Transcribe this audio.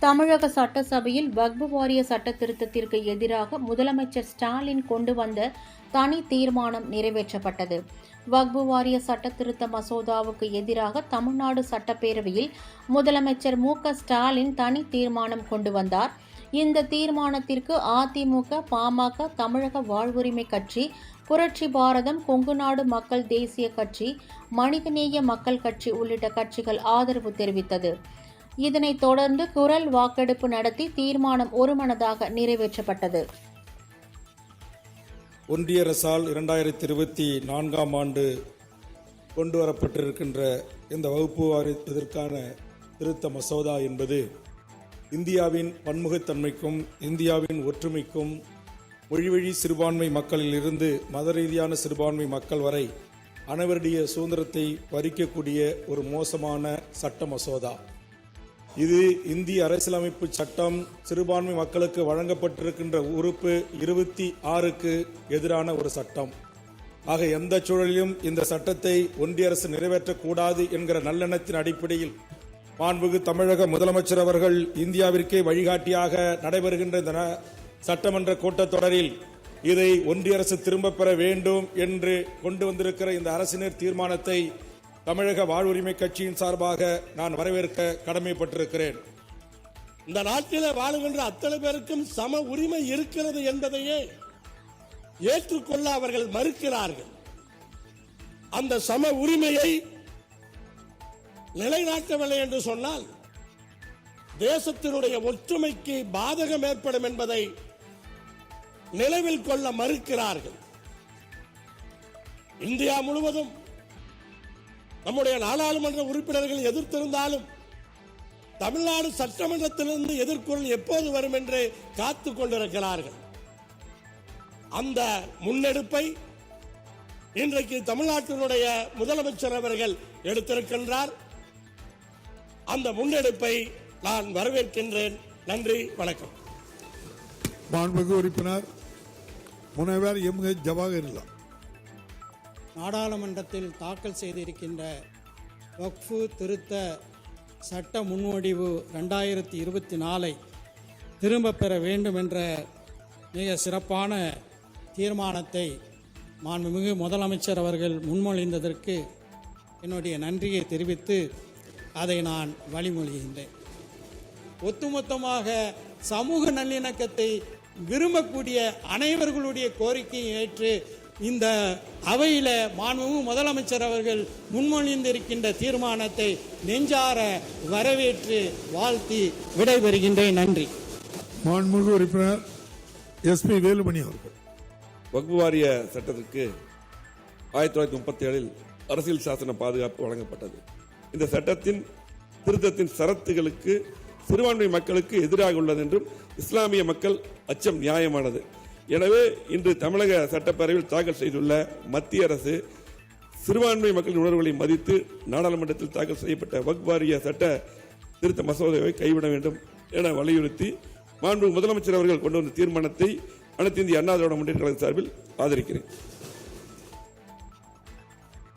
தமிழக சட்டசபையில் வக்பு வாரிய சட்ட திருத்தத்திற்கு எதிராக முதலமைச்சர் ஸ்டாலின் கொண்டு வந்த தனி தீர்மானம் நிறைவேற்றப்பட்டது. வக்பு வாரிய சட்ட திருத்த மசோதாவுக்கு எதிராக தமிழ்நாடு சட்டப்பேரவையில் முதலமைச்சர் மு.க.ஸ்டாலின் தனி தீர்மானம் கொண்டு வந்தார். இந்த தீர்மானத்திற்கு அதிமுக, பாமக, தமிழக வாழ்வுரிமை கட்சி, புரட்சி பாரதம், கொங்குநாடு மக்கள் தேசிய கட்சி, மனிதநேய மக்கள் கட்சி உள்ளிட்ட கட்சிகள் ஆதரவு தெரிவித்தது. இதனைத் தொடர்ந்து குரல் வாக்கெடுப்பு நடத்தி தீர்மானம் ஒருமனதாக நிறைவேற்றப்பட்டது. ஒன்றிய அரசால் 2024ஆம் ஆண்டு கொண்டுவரப்பட்டிருக்கின்ற இந்த வகுப்பு வாரியத்திற்கான திருத்த மசோதா என்பது இந்தியாவின் பன்முகத்தன்மைக்கும் இந்தியாவின் ஒற்றுமைக்கும் மொழிவழி சிறுபான்மை மக்களில் இருந்து மத ரீதியான சிறுபான்மை மக்கள் வரை அனைவருடைய சுதந்திரத்தை பறிக்கக்கூடிய ஒரு மோசமான சட்ட மசோதா. இது இந்திய அரசியலமைப்பு சட்டம் சிறுபான்மை மக்களுக்கு வழங்கப்பட்டிருக்கின்ற உறுப்பு 26க்கு எதிரான ஒரு சட்டம். ஆக எந்த சூழலிலும் இந்த சட்டத்தை ஒன்றிய அரசு நிறைவேற்றக்கூடாது என்கிற நல்லெண்ணத்தின் அடிப்படையில் மாண்புமிகு தமிழக முதலமைச்சர் அவர்கள் இந்தியாவிற்கே வழிகாட்டியாக நடைபெறுகின்ற இந்த சட்டமன்ற கூட்டத்தொடரில் இதை ஒன்றிய அரசு திரும்ப பெற வேண்டும் என்று கொண்டு வந்திருக்கிற இந்த அரசினர் தீர்மானத்தை தமிழக வாழ்வுரிமை கட்சியின் சார்பாக நான் வரவேற்க கடமைப்பட்டிருக்கிறேன். இந்த நாட்டில் வாழுகின்ற அத்தனை பேருக்கும் சம உரிமை இருக்கிறது என்பதையே ஏற்றுக்கொள்ள அவர்கள் மறுக்கிறார்கள். அந்த சம உரிமையை நிலைநாட்டவில்லை என்று சொன்னால் தேசத்தினுடைய ஒற்றுமைக்கு பாதகம் ஏற்படும் என்பதை நினைவில் கொள்ள மறுக்கிறார்கள். இந்தியா முழுவதும் நம்முடைய நாடாளுமன்ற உறுப்பினர்கள் எதிர்த்திருந்தாலும் தமிழ்நாடு சட்டமன்றத்திலிருந்து எதிர்குரல் எப்போது வரும் என்று காத்துக் கொண்டிருக்கிறார்கள். அந்த முன்னெடுப்பை இன்றைக்கு தமிழ்நாட்டினுடைய முதலமைச்சர் அவர்கள் எடுத்திருக்கின்றார். அந்த முன்னெடுப்பை நான் வரவேற்கின்றேன். நன்றி, வணக்கம். மாண்புமிகு உறுப்பினர் முனைவர் எம்.ஹெச். ஜவாஹிர்லா நாடாளுமன்றத்தில் தாக்கல் செய்திருக்கின்ற வக்ஃபு திருத்த சட்ட முன்வடிவு 2024 திரும்ப பெற வேண்டும் என்ற மிக சிறப்பான தீர்மானத்தை மாண்புமிகு முதலமைச்சர் அவர்கள் முன்மொழிந்ததற்கு என்னுடைய நன்றியை தெரிவித்து அதை நான் வழிமொழிகின்றேன். ஒட்டுமொத்தமாக சமூக நல்லிணக்கத்தை விரும்பக்கூடிய அனைவர்களுடைய கோரிக்கையை ஏற்று இந்த அவையில் மாண்புமிகு முதலமைச்சர் அவர்கள் முன்மொழிந்திருக்கின்ற தீர்மானத்தை நெஞ்சார வரவேற்று வாழ்த்தி விடைபெறுகின்றேன். நன்றி. மாண்புமிகு உறுப்பினர் எஸ்.பி. வேலுமணி அவர்கள். வக்ஃபு வாரிய சட்டத்திற்கு 1937 அரசியல் சாசன பாதுகாப்பு வழங்கப்பட்டது. இந்த சட்டத்தின் திருத்தத்தின் சரத்துகளுக்கு சிறுபான்மை மக்களுக்கு எதிராக உள்ளது என்றும் இஸ்லாமிய மக்கள் அச்சம் நியாயமானது. எனவே இன்று தமிழக சட்டப்பேரவையில் தாக்கல் செய்துள்ள மத்திய அரசு சிறுபான்மை மக்களின் உணர்வுகளை மதித்து நாடாளுமன்றத்தில் தாக்கல் செய்யப்பட்ட வக்ஃபு வாரிய சட்ட திருத்த மசோதாவை கைவிட வேண்டும் என வலியுறுத்தி மாண்புமிகு முதலமைச்சர் அவர்கள் கொண்டு வந்த தீர்மானத்தை அனைத்து இந்திய அண்ணா திராவிட முன்னேற்ற கழகம் சார்பில் ஆதரிக்கிறேன்.